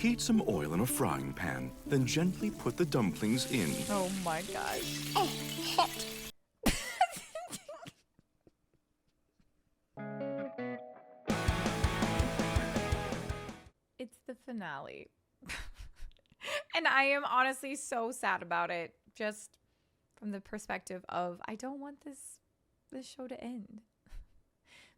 Heat some oil in a frying pan, then gently put the dumplings in. Oh my gosh. Oh, hot! It's the finale. And I am honestly so sad about it, just from the perspective of I don't want this show to end.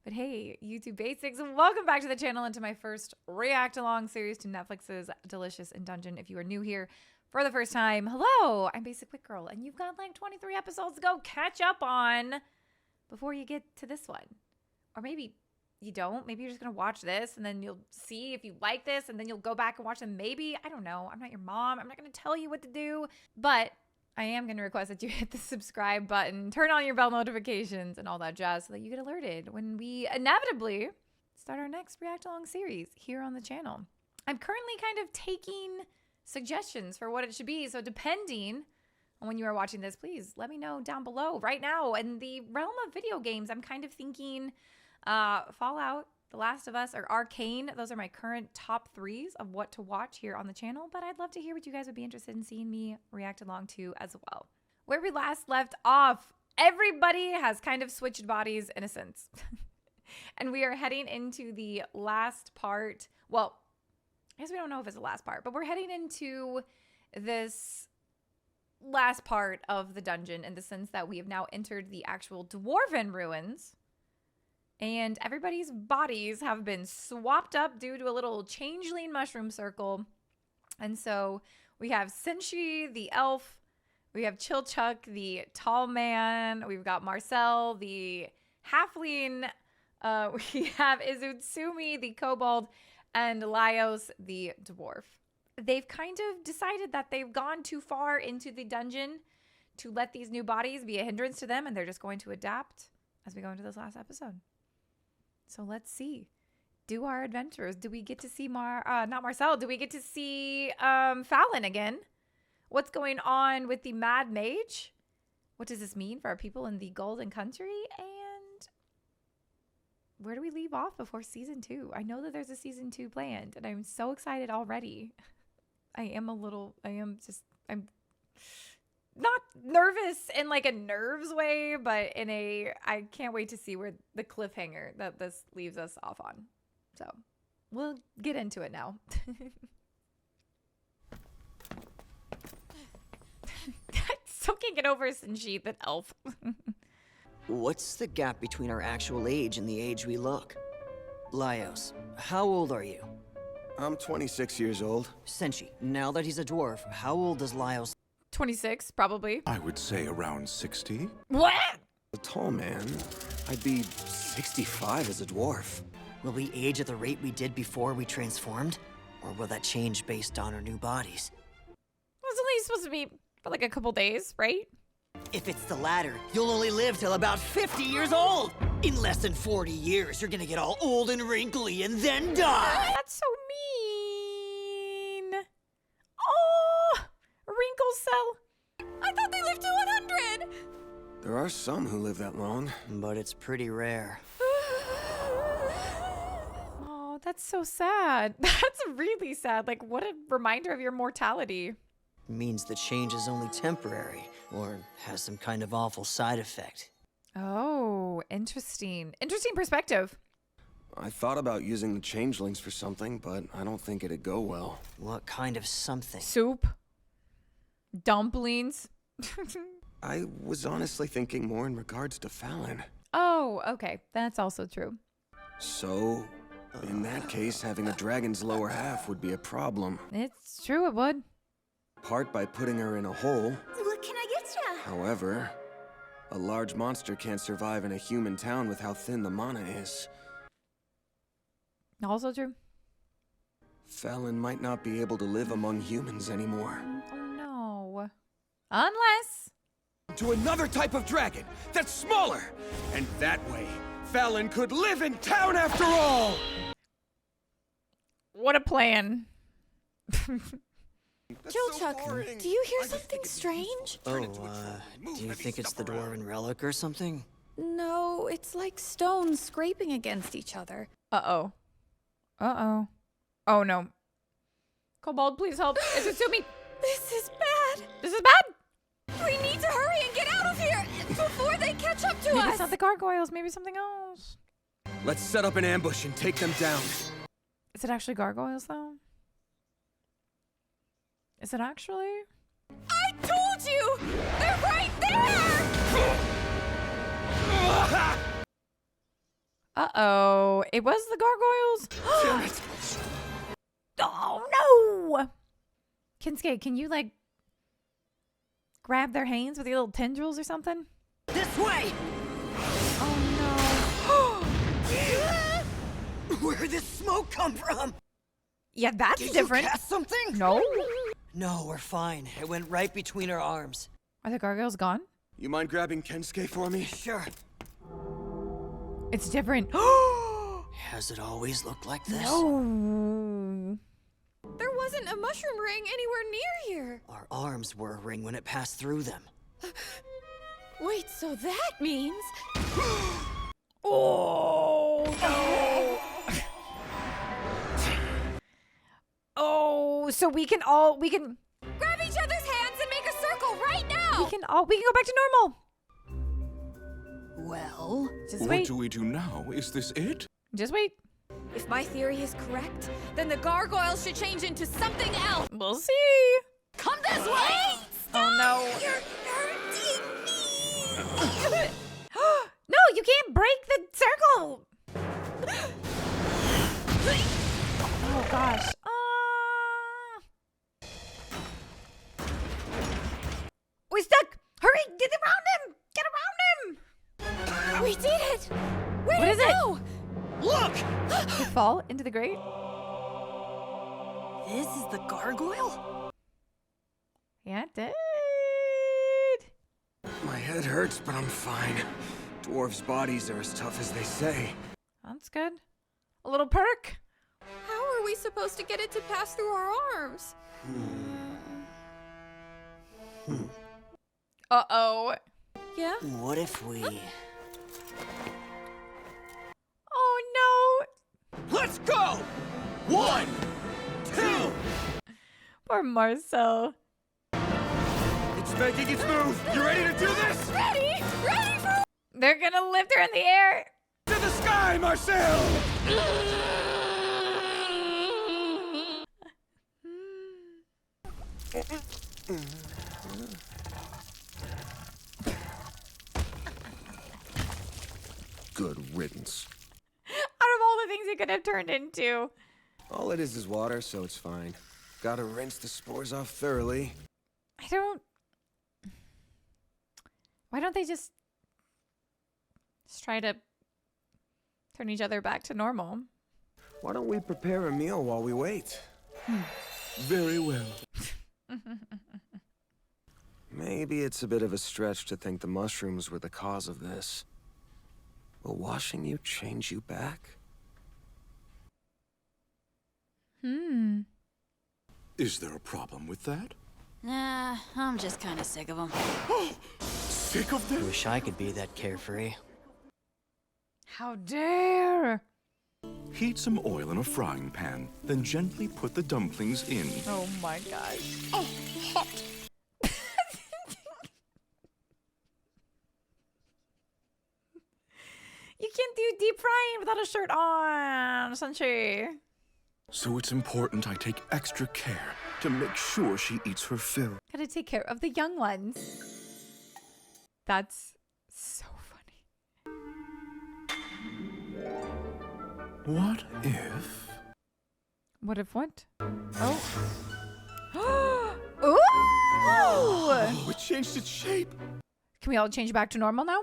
But hey, YouTube Basics, welcome back to the channel and to my first react-along series to Netflix's Delicious in Dungeon. If you are new here for the first time, hello, I'm Basicwitgirl, and you've got like 23 episodes to go catch up on before you get to this one. Or maybe you don't. Maybe you're just going to watch this, and then you'll see if you like this, and then you'll go back and watch them. Maybe. I don't know. I'm not your mom. I'm not going to tell you what to do. But I am going to request that you hit the subscribe button, turn on your bell notifications, and all that jazz so that you get alerted when we inevitably start our next react-along series here on the channel. I'm currently kind of taking suggestions for what it should be. So depending on when you are watching this, please let me know down below. Right now, in the realm of video games, I'm kind of thinking Fallout, The Last of Us, or Arcane. Those are my current top 3s of what to watch here on the channel, but I'd love to hear what you guys would be interested in seeing me react along to as well. Where we last left off, everybody has kind of switched bodies in a sense. And we are heading into the last part. Well, I guess we don't know if it's the last part, but we're heading into this last part of the dungeon in the sense that we have now entered the actual dwarven ruins. And everybody's bodies have been swapped up due to a little changeling mushroom circle. And so we have Senshi, the elf. We have Chilchuck, the tall man. We've got Marcel, the halfling. We have Izutsumi, the kobold, and Laios, the dwarf. They've kind of decided that they've gone too far into the dungeon to let these new bodies be a hindrance to them, and they're just going to adapt as we go into this last episode. So let's see. Do our adventures. Do we get to see not Marcel? Do we get to see Fallon again? What's going on with the Mad Mage? What does this mean for our people in the Golden Country? And where do we leave off before season 2? I know that there's a season 2 planned, and I'm so excited already. I'm not nervous in like a nerves way, but in a, I can't wait to see where the cliffhanger that this leaves us off on. So we'll get into it now. I still can't get over Senshi, that elf. What's the gap between our actual age and the age we look? Laios, how old are you? I'm 26 years old. Senshi, now that he's a dwarf, how old does Laios? 26, probably. I would say around 60. What? A tall man. I'd be 65 as a dwarf. Will we age at the rate we did before we transformed? Or will that change based on our new bodies? It was only supposed to be for like a couple days, right? If it's the latter, you'll only live till about 50 years old! In less than 40 years, you're gonna get all old and wrinkly and then die! That's so mean. Oh, wrinkle cell. I thought they lived to 100. There are some who live that long. But it's pretty rare. Oh, that's so sad. That's really sad. Like, what a reminder of your mortality. Means the change is only temporary, or has some kind of awful side effect. Oh, interesting. Interesting perspective. I thought about using the changelings for something, but I don't think it'd go well. What kind of something? Soup. Dumplings. I was honestly thinking more in regards to Fallon. Oh, okay. That's also true. So, in that case, having a dragon's lower half would be a problem. It's true, it would. Part by putting her in a hole. What can I get ya? However, a large monster can't survive in a human town with how thin the mana is. Also true. Fallon might not be able to live among humans anymore. Oh no. Unless... To another type of dragon that's smaller! And that way, Fallon could live in town after all! What a plan. Chilchuck, do you hear something strange? Oh, do you think it's the dwarven relic or something? No, it's like stones scraping against each other. Uh-oh. Uh-oh. Oh, no. Kobold, please help. It's me. This is bad. This is bad. We need to hurry and get out of here before they catch up to Maybe us. it's not the gargoyles. Maybe something else. Let's set up an ambush and take them down. Is it actually gargoyles, though? Is it actually? I told you! They're right there! Uh-oh. It was the gargoyles? Damn it. Oh, no! Kinsuke, can you, like, grab their hands with your little tendrils or something? This way! Oh, Where'd this smoke come from? no. Yeah, that's Did different. you cast something? No. No, we're fine. It went right between our arms. Are the gargoyles gone? You mind grabbing Kensuke for me? Sure. It's different. Has it always looked like this? No. There wasn't a mushroom ring anywhere near here. Our arms were a ring when it passed through them. Wait, so that means... Oh, no. Oh, so we can Grab each other's hands and make a circle right now! we can go back to normal. Well, Just What wait. do we do now? Is this it? Just wait. If my theory is correct, then the gargoyles should change into something else. We'll see. Come this way! Oh, no. You're hurting me! No, you can't break the circle. Oh, gosh. We're stuck. Hurry, get around him. Get around him. We did it! Where What to is it? go? look! Did it fall into the grate? This is the gargoyle? Yeah, it did. My head hurts, but I'm fine. Dwarves' bodies are as tough as they say. That's good. A little perk. How are we supposed to get it to pass through our arms? Uh-oh. Yeah? What if we... Oh, no. Let's go! 1, 2. Poor Marcel. It's making its move. You ready to do this? Ready? Ready for... They're gonna lift her in the air. To the sky, Marcel! Good riddance. Out of all the things it could have turned into. All it is water, so it's fine. Gotta rinse the spores off thoroughly. Why don't they just try to turn each other back to normal? Why don't we prepare a meal while we wait? Very well. Maybe it's a bit of a stretch to think the mushrooms were the cause of this. Will washing you change you back? Is there a problem with that? Nah, I'm just kind of sick of them. Sick of them? Wish I could be that carefree. How dare! Heat some oil in a frying pan, then gently put the dumplings in. Oh my gosh. Oh, hot! You can't do deep frying without a shirt on, Sunshi. So it's important I take extra care to make sure she eats her fill. Gotta take care of the young ones. That's so funny. What if... What if what? Oh. Ooh! Oh, it changed its shape. Can we all change back to normal now?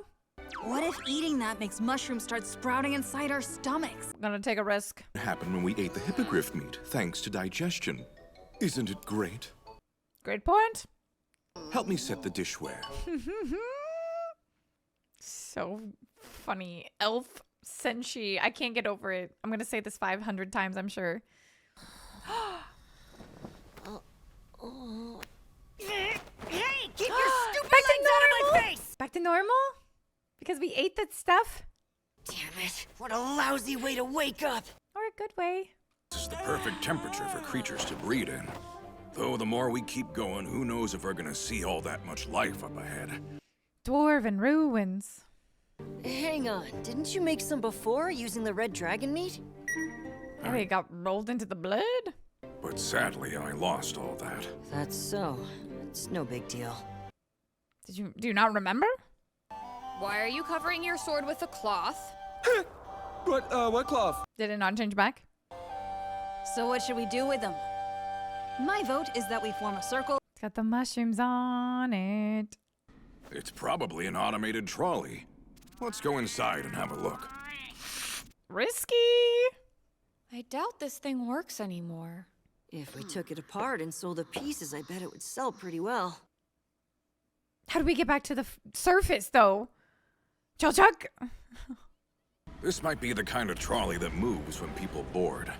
What if eating that makes mushrooms start sprouting inside our stomachs? I'm gonna take a risk. happened when we ate the hippogriff meat, thanks to digestion. Isn't it great? Great point. Help me set the dishware. So funny. Elf Senshi. I can't get over it. I'm gonna say this 500 times, I'm sure. Hey, keep your stupid Back to legs out of my normal? face! Back to normal? Because we ate that stuff? Damn it, what a lousy way to wake up! Or a good way? just the perfect temperature for creatures to breed in. Though the more we keep going, who knows if we're gonna see all that much life up ahead. Dwarven ruins. Hang on, didn't you make some before using the red dragon meat? Oh, he got rolled into the blood? But sadly, I lost all that. That's so. It's no big deal. Do you not remember? Why are you covering your sword with a cloth? What cloth? Did it not change back? So what should we do with them? My vote is that we form a circle. It's got the mushrooms on it. It's probably an automated trolley. Let's go inside and have a look. Risky. I doubt this thing works anymore. If we took it apart and sold the pieces, I bet it would sell pretty well. How do we get back to the surface, though? Chuck. This might be the kind of trolley that moves when people board.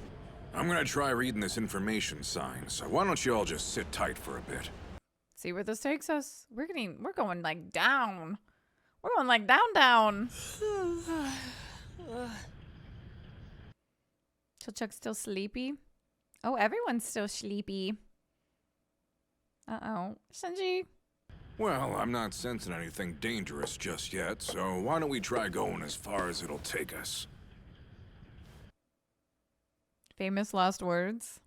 I'm gonna try reading this information sign, so why don't you all just sit tight for a bit? See where this takes us. We're going like down. We're going like down. Chuck's still sleepy. Oh, everyone's still sleepy. Uh-oh. Shinji. Well, I'm not sensing anything dangerous just yet, so why don't we try going as far as it'll take us? Famous last words.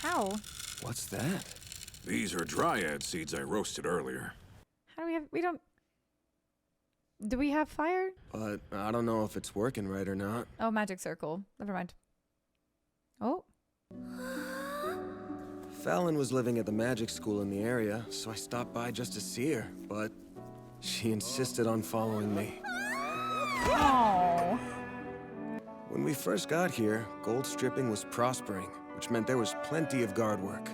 How? What's that? These are dryad seeds I roasted earlier. How do do we have fire? But I don't know if it's working right or not. Oh, magic circle. Never mind. Oh. Fallon was living at the magic school in the area, so I stopped by just to see her, but she insisted on following me. Oh. When we first got here, gold stripping was prospering, which meant there was plenty of guard work.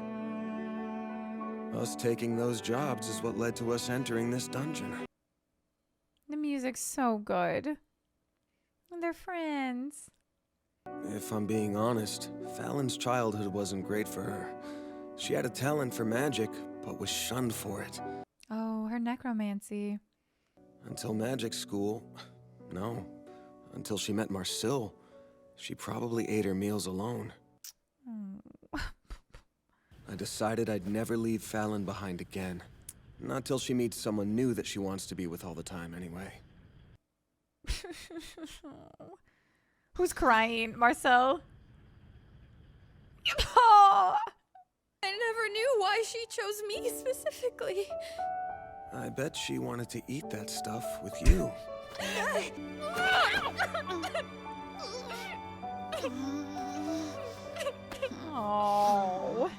Us taking those jobs is what led to us entering this dungeon. The music's so good. And they're friends. If I'm being honest, Fallon's childhood wasn't great for her. She had a talent for magic, but was shunned for it. Oh, her necromancy. Until magic school, no. Until she met Marcel, she probably ate her meals alone. I decided I'd never leave Fallon behind again. Not till she meets someone new that she wants to be with all the time, anyway. Who's crying? Marcel? Oh! I never knew why she chose me specifically. I bet she wanted to eat that stuff with you. Oh.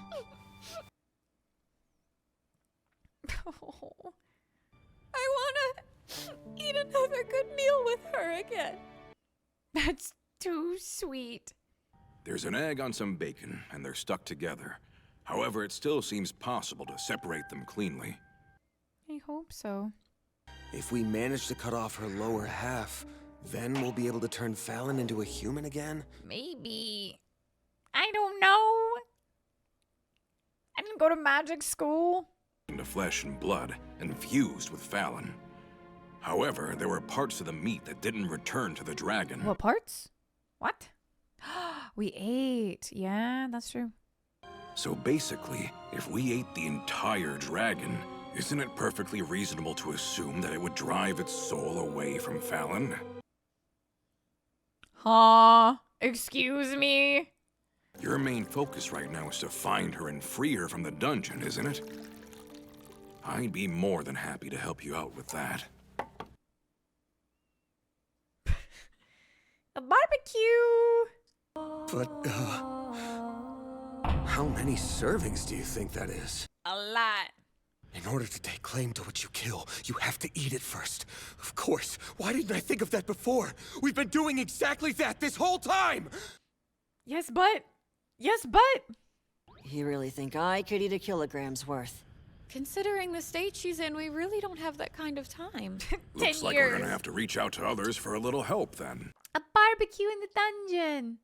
I wanna eat another good meal with her again. That's too sweet. There's an egg on some bacon, and they're stuck together. However, it still seems possible to separate them cleanly. I hope so. If we manage to cut off her lower half, then we'll be able to turn Fallon into a human again? Maybe. I don't know. I didn't go to magic school. Into flesh and blood, and fused with Fallon. However, there were parts of the meat that didn't return to the dragon. What parts? What? We ate. Yeah, that's true. So basically, if we ate the entire dragon, isn't it perfectly reasonable to assume that it would drive its soul away from Fallon? Huh? Excuse me? Your main focus right now is to find her and free her from the dungeon, isn't it? I'd be more than happy to help you out with that. A barbecue! But, how many servings do you think that is? A lot. In order to take claim to what you kill, you have to eat it first. Of course. Why didn't I think of that before? We've been doing exactly that this whole time! Yes, but. Yes, but. You really think I could eat a kilogram's worth? Considering the state she's in, we really don't have that kind of time. Looks 10 like years. we're gonna have to reach out to others for a little help then. A barbecue in the dungeon.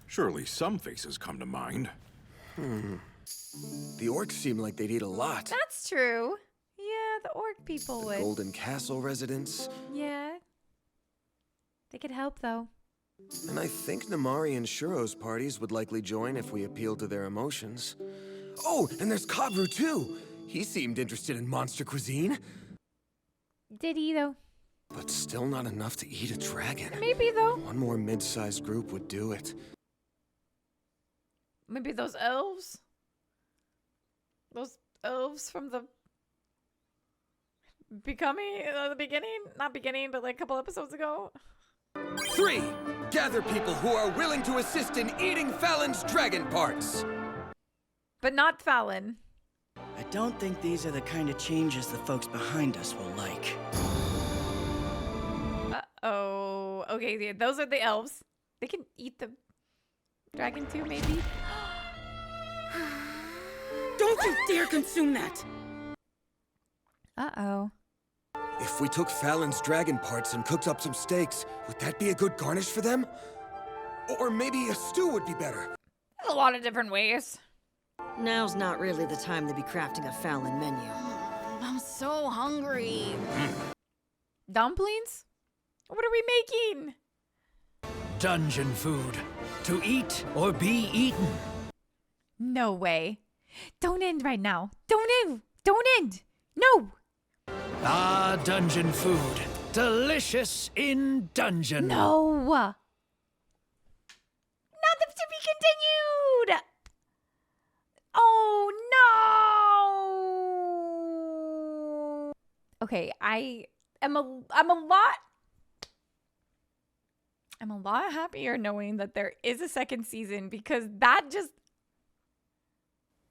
Surely some faces come to mind. The orcs seem like they'd eat a lot. That's true. Yeah, the orc people The would. Golden Castle residents. Yeah. They could help, though. And I think Namari and Shuro's parties would likely join if we appealed to their emotions. Oh, and there's Kabru too! He seemed interested in monster cuisine. Did he, though? But still not enough to eat a dragon. Maybe, though. One more mid-sized group would do it. Maybe those elves? Those elves from the the beginning? Not beginning, but like a couple episodes ago. 3. Gather people who are willing to assist in eating Fallon's dragon parts. But not Fallon. I don't think these are the kind of changes the folks behind us will like. Uh-oh. Okay, yeah, those are the elves. They can eat the dragon too, maybe? Don't you dare consume that! Uh-oh. If we took Fallon's dragon parts and cooked up some steaks, would that be a good garnish for them? Or maybe a stew would be better. There's a lot of different ways. Now's not really the time to be crafting a Fallon menu. I'm so hungry. Dumplings? What are we making? Dungeon food. To eat or be eaten. No way. Don't end right now. Don't end. Don't end. No. Ah, dungeon food. Delicious in dungeon. No. Not the to be continued. Oh no. Okay, I'm a lot happier knowing that there is a second season, because that just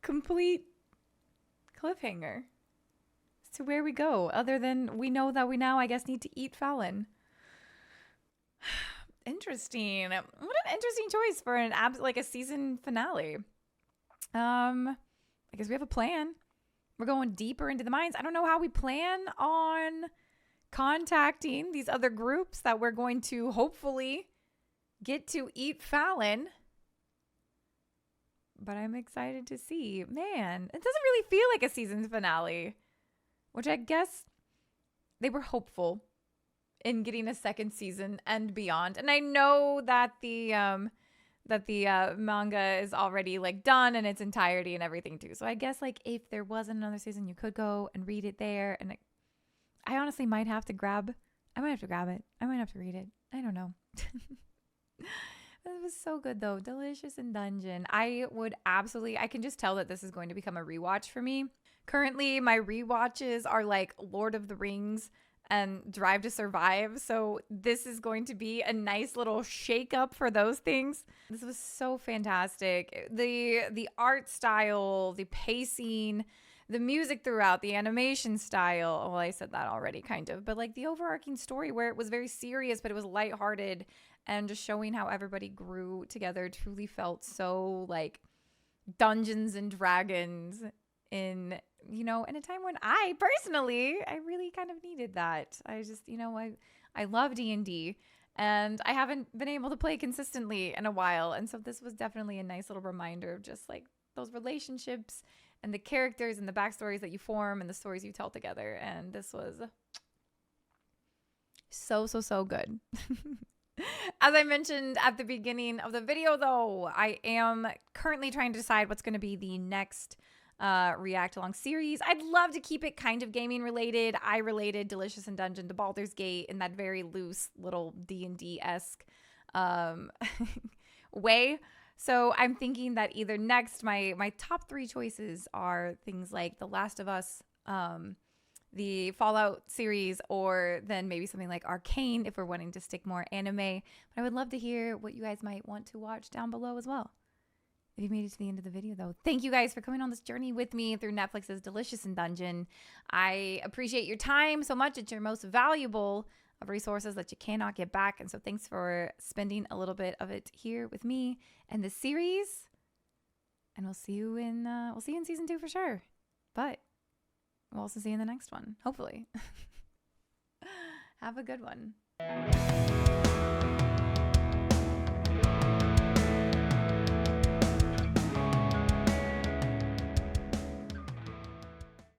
complete cliffhanger as to where we go, other than we know that we now, I guess, need to eat Fallon. Interesting. What an interesting choice for an like a season finale. I guess we have a plan. We're going deeper into the mines. I don't know how we plan on contacting these other groups that we're going to hopefully get to eat Fallon. But I'm excited to see. Man, it doesn't really feel like a season finale, which I guess they were hopeful in getting a second season and beyond. And I know that the manga is already like done in its entirety and everything too. So I guess like if there wasn't another season, you could go and read it there. And I honestly might have to grab it. I might have to read it. I don't know. It was so good though. Delicious in Dungeon. I can just tell that this is going to become a rewatch for me. Currently, my rewatches are like Lord of the Rings and Drive to Survive. So this is going to be a nice little shake up for those things. This was so fantastic. The art style, the pacing, the music throughout, the animation style. Well, I said that already kind of, but like the overarching story where it was very serious, but it was lighthearted, and just showing how everybody grew together truly felt so like Dungeons and Dragons in, you know, in a time when I really kind of needed that. I just, you know, I love D&D and I haven't been able to play consistently in a while. And so this was definitely a nice little reminder of just like those relationships and the characters and the backstories that you form and the stories you tell together. And this was so good. As I mentioned at the beginning of the video, though, I am currently trying to decide what's going to be the next react along series. I'd love to keep it kind of gaming related. I related Delicious in Dungeon to Baldur's Gate in that very loose little D&D-esque way. So I'm thinking that either next, my top 3 choices are things like The Last of Us, the Fallout series, or then maybe something like Arcane if we're wanting to stick more anime. But I would love to hear what you guys might want to watch down below as well. If you made it to the end of the video, though, thank you guys for coming on this journey with me through Netflix's Delicious in Dungeon. I appreciate your time so much. It's your most valuable of resources that you cannot get back. And so thanks for spending a little bit of it here with me and this series. And we'll see you in season 2 for sure. But we'll also see you in the next one, hopefully. Have a good one.